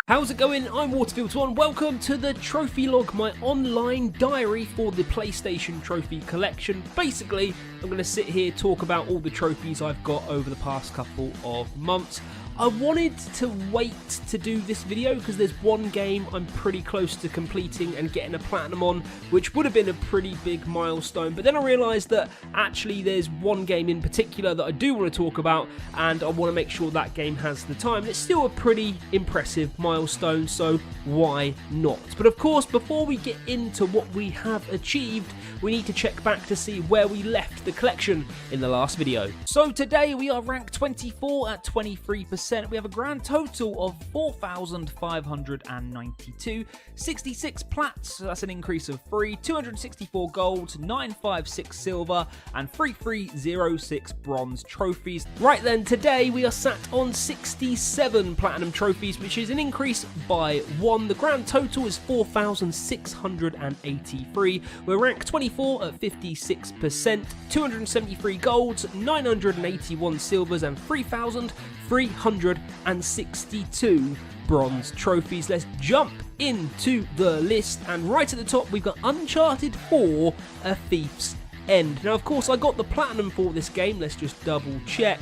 How's it going? I'm Waterfield1. Welcome to the Trophy Log, my online diary for the PlayStation Trophy Collection. Basically, I'm going to sit here, talk about all the trophies I've got over the past couple of months. I wanted to wait to do this video because there's one game I'm pretty close to completing and getting a platinum on, which would have been a pretty big milestone. But then I realised that actually there's one game in particular that I do want to talk about, and I want to make sure that game has the time. It's still a pretty impressive milestone, so why not? But of course, before we get into what we have achieved, we need to check back to see where we left the collection in the last video. So today we are ranked 24 at 23%. We have a grand total of 4,592, 66 plats, so that's an increase of 3, 264 gold, 956 silver, and 3306 bronze trophies. Right then, today we are sat on 67 platinum trophies, which is an increase by 1. The grand total is 4,683. We're ranked 24 at 56%, 273 golds, 981 silvers, and 3,362 bronze trophies. Let's jump into the list, and right at the top we've got Uncharted 4: A Thief's End. Now of course I got the platinum for this game, let's just double check,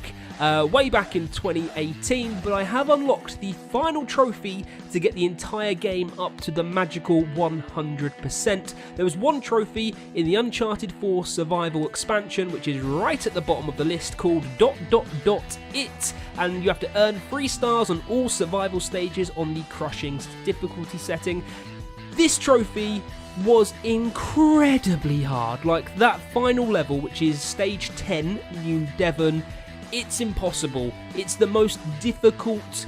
way back in 2018, but I have unlocked the final trophy to get the entire game up to the magical 100%. There was one trophy in the Uncharted 4 Survival expansion, which is right at the bottom of the list, called ... It, and you have to earn 3 stars on all survival stages on the crushing difficulty setting. This trophy was incredibly hard. Like that final level, which is stage 10, New Devon, it's impossible. It's the most difficult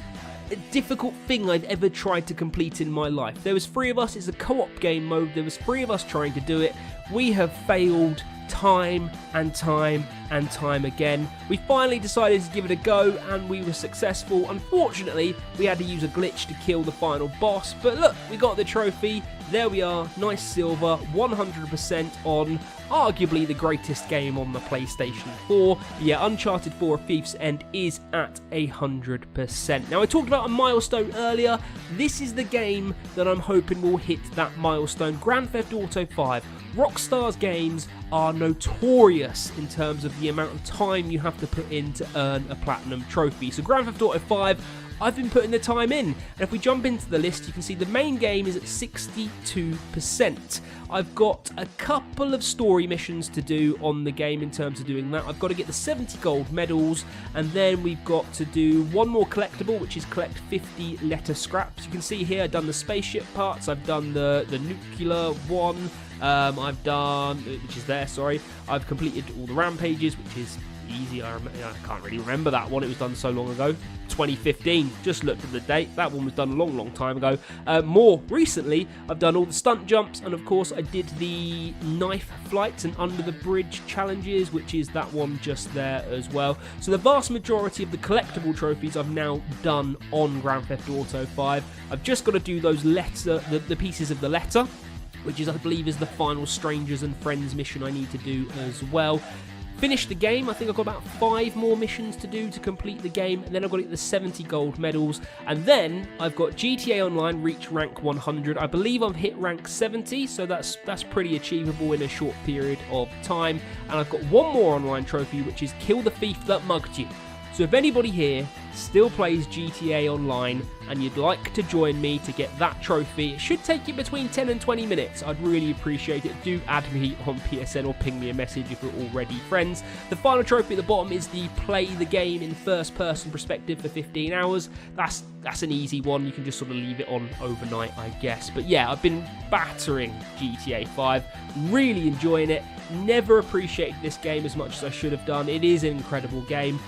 thing I've ever tried to complete in my life. There was 3 of us, it's a co-op game mode, there was 3 of us trying to do it. We have failed time and time and time again. We finally decided to give it a go, and we were successful. Unfortunately, we had to use a glitch to kill the final boss, but look, we got the trophy. There we are, nice silver, 100% on arguably the greatest game on the PlayStation 4. Yeah, Uncharted 4: A Thief's End is at 100%. Now, I talked about a milestone earlier. This is the game that I'm hoping will hit that milestone. Grand Theft Auto 5. Rockstar's games are notorious in terms of the amount of time you have to put in to earn a platinum trophy. So Grand Theft Auto 5, I've been putting the time in, and if we jump into the list, you can see the main game is at 62%. I've got a couple of story missions to do on the game in terms of doing that. I've got to get the 70 gold medals, and then we've got to do one more collectible, which is collect 50 letter scraps. You can see here I've done the spaceship parts, I've done the nuclear one, I've done, which is there, sorry. I've completed all the rampages, which is easy. I can't really remember that one, it was done so long ago. 2015, just looked at the date, that one was done a long time ago. More recently, I've done all the stunt jumps, and of course I did the knife flights and under the bridge challenges, which is that one just there as well. So the vast majority of the collectible trophies I've now done on Grand Theft Auto 5. I've just got to do those the pieces of the letter, which is, I believe, is the final Strangers and Friends mission I need to do as well. Finish the game. I think I've got about 5 more missions to do to complete the game, and then I've got to get the 70 gold medals, and then I've got GTA Online reach rank 100. I believe I've hit rank 70, so that's pretty achievable in a short period of time. And I've got one more online trophy, which is kill the thief that mugged you. So if anybody here still plays GTA Online and you'd like to join me to get that trophy, it should take you between 10 and 20 minutes. I'd really appreciate it. Do add me on PSN or ping me a message if we're already friends. The final trophy at the bottom is the play the game in first person perspective for 15 hours. That's an easy one. You can just sort of leave it on overnight, I guess. But yeah, I've been battering GTA 5, really enjoying it. Never appreciated this game as much as I should have done. It is an incredible game.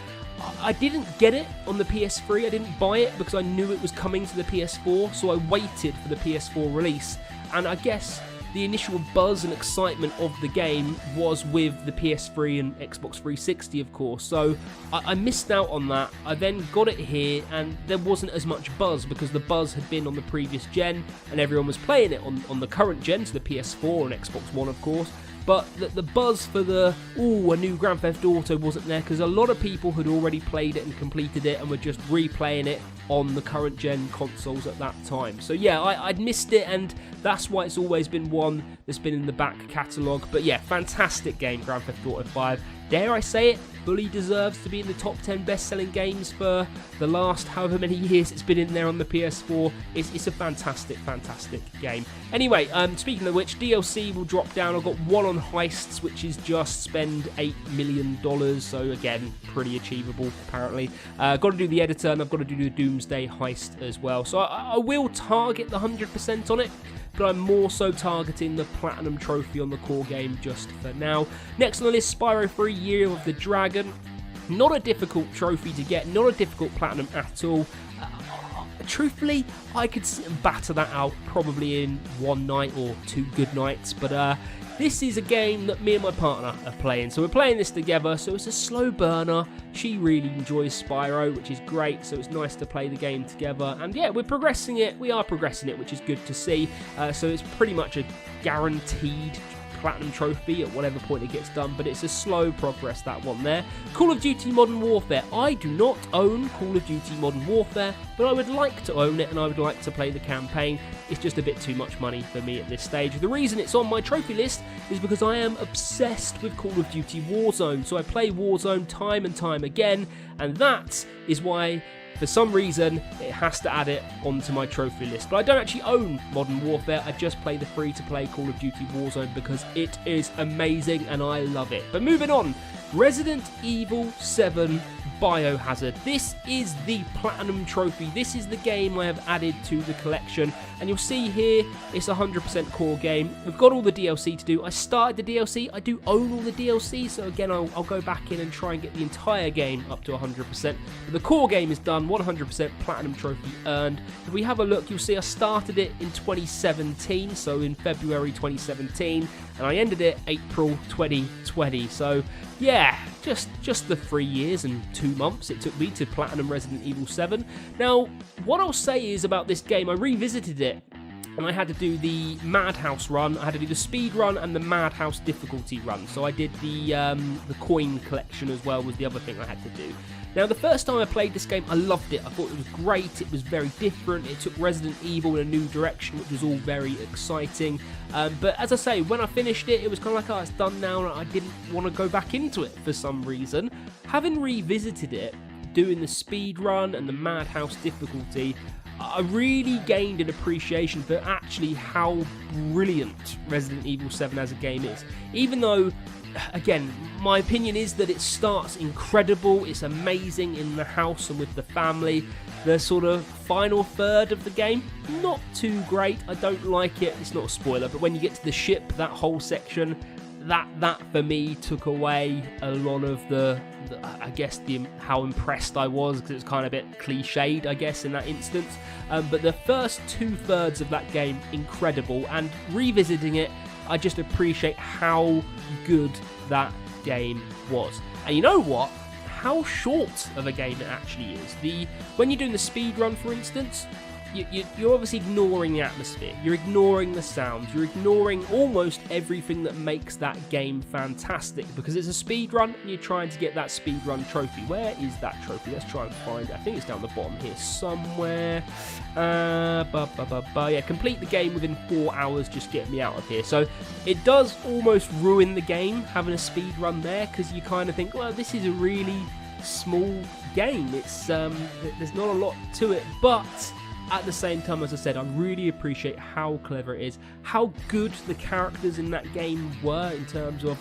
I didn't get it on the PS3, I didn't buy it because I knew it was coming to the PS4, so I waited for the PS4 release, and I guess the initial buzz and excitement of the game was with the PS3 and Xbox 360, of course, so I missed out on that. I then got it here, and there wasn't as much buzz because the buzz had been on the previous gen, and everyone was playing it on the current gen, so the PS4 and Xbox One, of course. but the buzz for a new Grand Theft Auto wasn't there, because a lot of people had already played it and completed it and were just replaying it on the current gen consoles at that time. So yeah, I'd missed it, and that's why it's always been one that's been in the back catalogue. But yeah, fantastic game, Grand Theft Auto 5. Dare I say it, fully deserves to be in the top 10 best-selling games for the last however many years it's been in there on the PS4. It's a fantastic, fantastic game. Anyway, speaking of which, DLC will drop down. I've got one on heists, which is just spend $8 million. So again, pretty achievable, apparently. Got to do the editor, and I've got to do the Doomsday heist as well. So I will target the 100% on it, but I'm more so targeting the Platinum Trophy on the core game just for now. Next on the list, Spyro 3 Year of the Dragon. Not a difficult trophy to get, not a difficult Platinum at all. Truthfully, I could sit and batter that out probably in one night or 2 good nights, but this is a game that me and my partner are playing, so we're playing this together, so it's a slow burner. She really enjoys Spyro, which is great, so it's nice to play the game together, and yeah, we are progressing it, which is good to see. So it's pretty much a guaranteed Platinum Trophy at whatever point it gets done, but it's a slow progress, that one there. Call of Duty Modern Warfare. I do not own Call of Duty Modern Warfare, but I would like to own it, and I would like to play the campaign. It's just a bit too much money for me at this stage. The reason it's on my trophy list is because I am obsessed with Call of Duty Warzone, so I play Warzone time and time again, and that is why, for some reason, it has to add it onto my trophy list. But I don't actually own Modern Warfare, I just play the free-to-play Call of Duty Warzone because it is amazing and I love it. But moving on, Resident Evil 7 Biohazard. This is the Platinum Trophy. This is the game I have added to the collection. And you'll see here, it's a 100% core game. We've got all the DLC to do. I started the DLC. I do own all the DLC. So again, I'll go back in and try and get the entire game up to 100%. But the core game is done, 100% Platinum Trophy earned. If we have a look, you'll see I started it in 2017. So in February 2017. And I ended it April 2020. So yeah, just the 3 years and 2 months it took me to Platinum Resident Evil 7. Now, what I'll say is about this game, I revisited it, and I had to do the Madhouse run, I had to do the speed run and the Madhouse difficulty run. So I did the coin collection as well, was the other thing I had to do. Now, the first time I played this game, I loved it. I thought it was great. It was very different. It took Resident Evil in a new direction, which was all very exciting. But as I say, when I finished it, it was kind of like, oh, it's done now, and I didn't want to go back into it for some reason. Having revisited it, doing the speed run and the Madhouse difficulty, I really gained an appreciation for actually how brilliant Resident Evil 7 as a game is. Even though, again, my opinion is that it starts incredible, it's amazing in the house and with the family. The sort of final third of the game, not too great, I don't like it, it's not a spoiler, but when you get to the ship, that whole section, that for me took away a lot of I guess how impressed I was, because it was kind of a bit cliched, I guess, in that instance. But the first 2/3 of that game, incredible, and revisiting it, I just appreciate how good that game was. And you know what? How short of a game it actually is. When you're doing the speed run, for instance, you're obviously ignoring the atmosphere, you're ignoring the sounds, you're ignoring almost everything that makes that game fantastic, because it's a speed run and you're trying to get that speed run trophy. Where is that trophy? Let's try and find it. I think it's down the bottom here somewhere. Yeah, complete the game within 4 hours, just get me out of here. So it does almost ruin the game having a speed run there, because you kind of think, well, this is a really small game, it's there's not a lot to it, but at the same time, as I said, I really appreciate how clever it is, how good the characters in that game were in terms of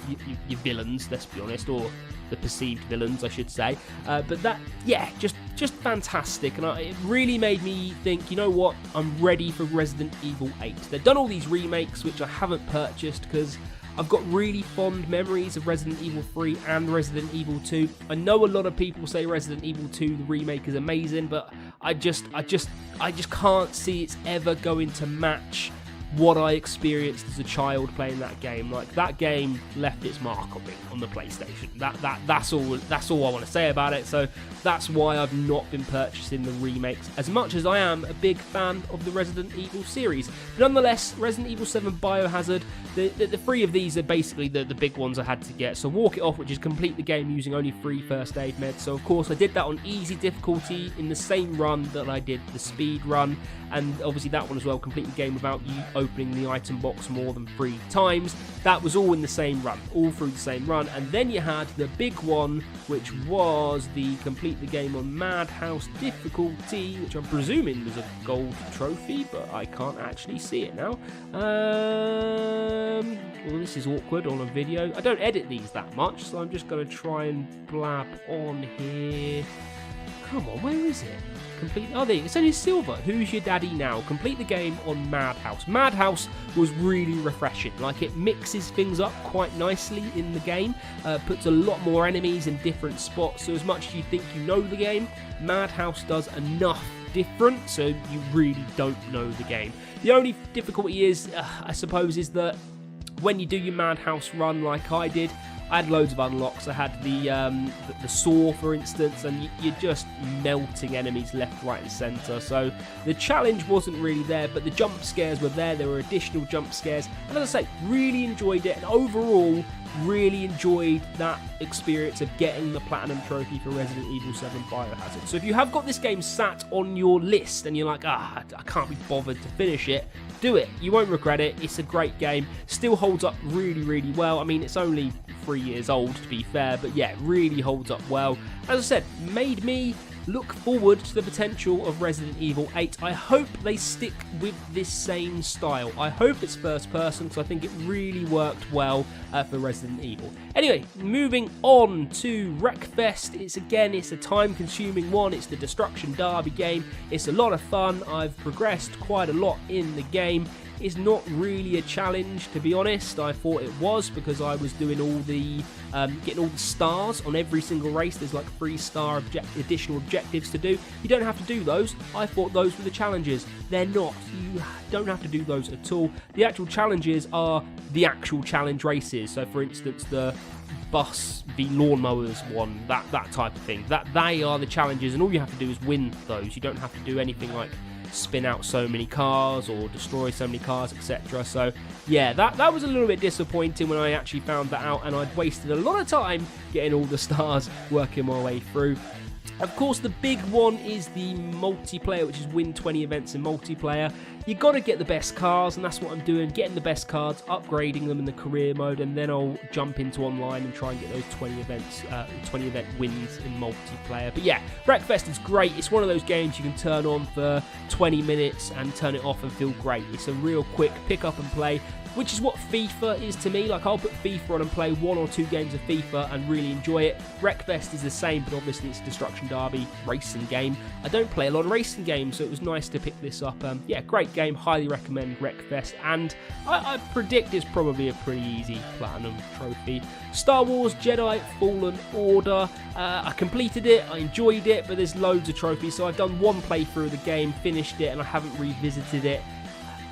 your villains, let's be honest, or the perceived villains, I should say. But that, yeah, just fantastic, and it really made me think, you know what, I'm ready for Resident Evil 8. They've done all these remakes, which I haven't purchased, because I've got really fond memories of Resident Evil 3 and Resident Evil 2. I know a lot of people say Resident Evil 2, the remake, is amazing, but I just can't see it's ever going to match what I experienced as a child playing that game. Like, that game left its mark on me on the PlayStation. That's all I want to say about it. So that's why I've not been purchasing the remakes, as much as I am a big fan of the Resident Evil series. But nonetheless, Resident Evil 7 Biohazard, the three of these are basically the big ones I had to get. So Walk It Off, which is complete the game using only 3 first aid meds. So of course I did that on easy difficulty in the same run that I did the speed run, and obviously that one as well, complete the game without you opening the item box more than 3 times. That was all in the same run, all through the same run. And then you had the big one, which was the complete the game on Madhouse difficulty, which I'm presuming was a gold trophy, but I can't actually see it now. Well, this is awkward on a video. I don't edit these that much, so I'm just going to try and blab on here. Come on, where is it? Complete. Oh, there you go. It's only silver. Who's your daddy now? Complete the game on Madhouse. Madhouse was really refreshing. Like, it mixes things up quite nicely in the game. Puts a lot more enemies in different spots. So as much as you think you know the game, Madhouse does enough different so you really don't know the game. The only difficulty is, I suppose, is that when you do your Madhouse run like I did, I had loads of unlocks. I had the saw, for instance, and you're just melting enemies left, right, and centre. So the challenge wasn't really there, but the jump scares were there. There were additional jump scares, and as I say, really enjoyed it. And overall, really enjoyed that experience of getting the Platinum Trophy for Resident Evil 7 Biohazard. So if you have got this game sat on your list and you're like, I can't be bothered to finish it, do it. You won't regret it. It's a great game. Still holds up really, really well. I mean, it's only 3 years old, to be fair, but yeah, it really holds up well. As I said, made me look forward to the potential of Resident Evil 8. I hope they stick with this same style. I hope it's first person, because I think it really worked well for Resident Evil. Anyway, moving on to Wreckfest. It's a time-consuming one. It's the Destruction Derby game. It's a lot of fun. I've progressed quite a lot in the game. It's not really a challenge, to be honest. I thought it was, because I was doing all the getting all the stars on every single race. There's like 3-star additional objectives to do. You don't have to do those. I thought those were the challenges. They're not. You don't have to do those at all. The actual challenges are the actual challenge races. So, for instance, the bus v lawnmowers one, that type of thing. That they are the challenges, and all you have to do is win those. You don't have to do anything like spin out so many cars or destroy so many cars, etc. So yeah, that was a little bit disappointing when I actually found that out, and I'd wasted a lot of time getting all the stars, working my way through. Of course, the big one is the multiplayer, which is win 20 events in multiplayer. You got to get the best cars, and that's what I'm doing, getting the best cards, upgrading them in the career mode, and then I'll jump into online and try and get those 20 event wins in multiplayer. But yeah, Wreckfest is great. It's one of those games you can turn on for 20 minutes and turn it off and feel great. It's a real quick pick up and play, which is what FIFA is to me. Like, I'll put FIFA on and play 1 or 2 games of FIFA and really enjoy it. Wreckfest is the same, but obviously it's a Destruction Derby racing game. I don't play a lot of racing games, so it was nice to pick this up. Yeah, great game. Highly recommend Wreckfest, and I predict it's probably a pretty easy Platinum Trophy. Star Wars Jedi Fallen Order. I completed it. I enjoyed it, but there's loads of trophies, so I've done 1 playthrough of the game, finished it, and I haven't revisited it.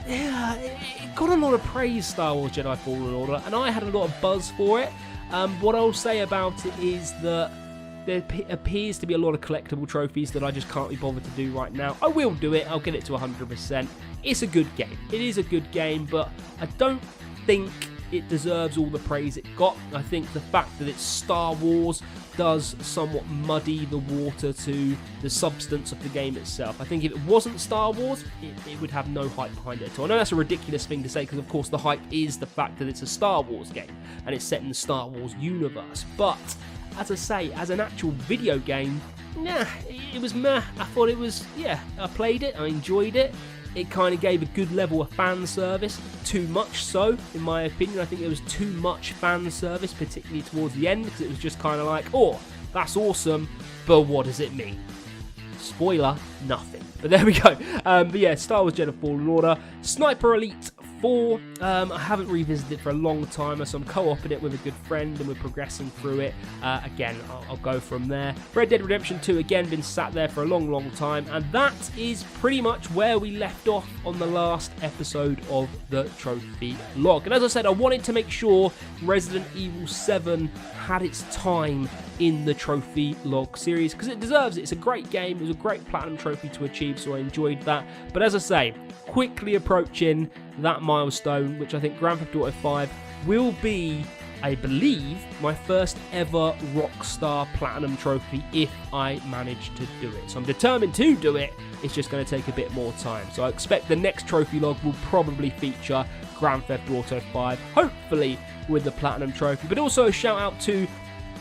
Yeah, it got a lot of praise, Star Wars Jedi Fallen Order, and I had a lot of buzz for it. What I'll say about it is that there appears to be a lot of collectible trophies that I just can't be bothered to do right now. I will do it. I'll get it to 100%. It's a good game. It is a good game, but I don't think it deserves all the praise it got. I think the fact that it's Star Wars does somewhat muddy the water to the substance of the game itself. I think if it wasn't Star Wars, it would have no hype behind it at all. I know that's a ridiculous thing to say, because of course the hype is the fact that it's a Star Wars game and it's set in the Star Wars universe, but as I say, as an actual video game, nah, it was meh. I thought it was, yeah, I played it, I enjoyed it. It kind of gave a good level of fan service, too much so, in my opinion. I think there was too much fan service, particularly towards the end, because it was just kind of like, oh, that's awesome, but what does it mean? Spoiler, nothing. But there we go. But yeah, Star Wars Jedi Fallen Order, Sniper Elite 4. I haven't revisited it for a long time, so I'm co-oping it with a good friend and we're progressing through it. Again, I'll go from there. Red Dead Redemption 2, again, been sat there for a long time, and that is pretty much where we left off on the last episode of the trophy log. And as I said, I wanted to make sure Resident Evil 7 had its time in the trophy log series, because it deserves it. It's a great game, it was a great platinum trophy to achieve, so I enjoyed that. But as I say, quickly approaching that milestone, which I think Grand Theft Auto 5 will be, I believe, my first ever Rockstar Platinum trophy if I manage to do it. So I'm determined to do it, it's just going to take a bit more time. So I expect the next trophy log will probably feature Grand Theft Auto 5, hopefully with the Platinum trophy. But also a shout out to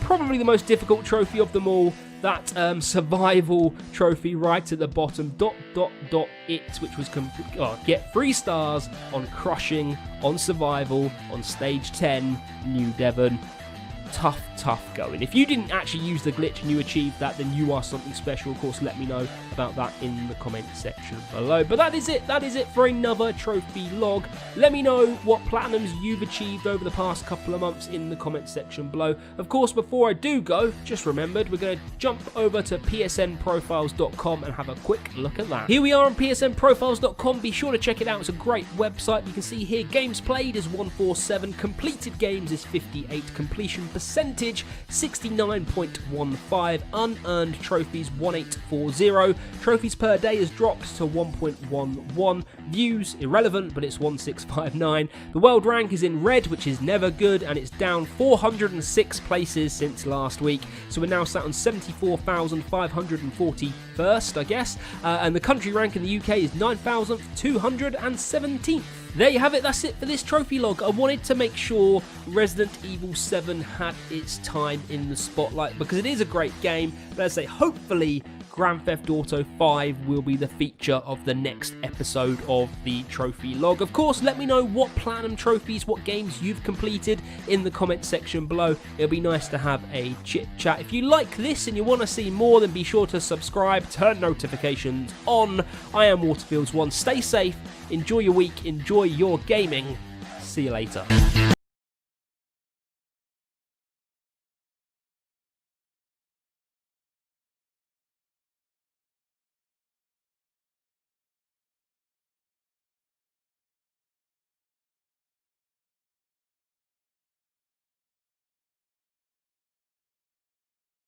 probably the most difficult trophy of them all, that survival trophy right at the bottom, ... which was get 3 stars on crushing, on survival, on stage 10, New Devon. Tough going. If you didn't actually use the glitch and you achieved that, then you are something special. Of course, let me know about that in the comment section below. But that is it for another trophy log. Let me know what platinums you've achieved over the past couple of months in the comment section below. Of course, before I do go, just remembered, we're going to jump over to psnprofiles.com and have a quick look at that. Here we are on psnprofiles.com. Be sure to check it out. It's a great website. You can see here games played is 147, completed games is 58, completion percentage 69.15, unearned trophies 1840, trophies per day has dropped to 1.11, views irrelevant but it's 1659, the world rank is in red, which is never good, and it's down 406 places since last week, so we're now sat on 74,541st, I guess, and the country rank in the UK is 9,217th. There you have it, that's it for this trophy log. I wanted to make sure Resident Evil 7 had its time in the spotlight because it is a great game, but as I say, hopefully Grand Theft Auto 5 will be the feature of the next episode of the trophy log. Of course, let me know what platinum trophies, what games you've completed in the comment section below. It'll be nice to have a chit chat. If you like this and you want to see more, then be sure to subscribe, turn notifications on. I am Waterfields1. Stay safe, enjoy your week, enjoy your gaming. See you later.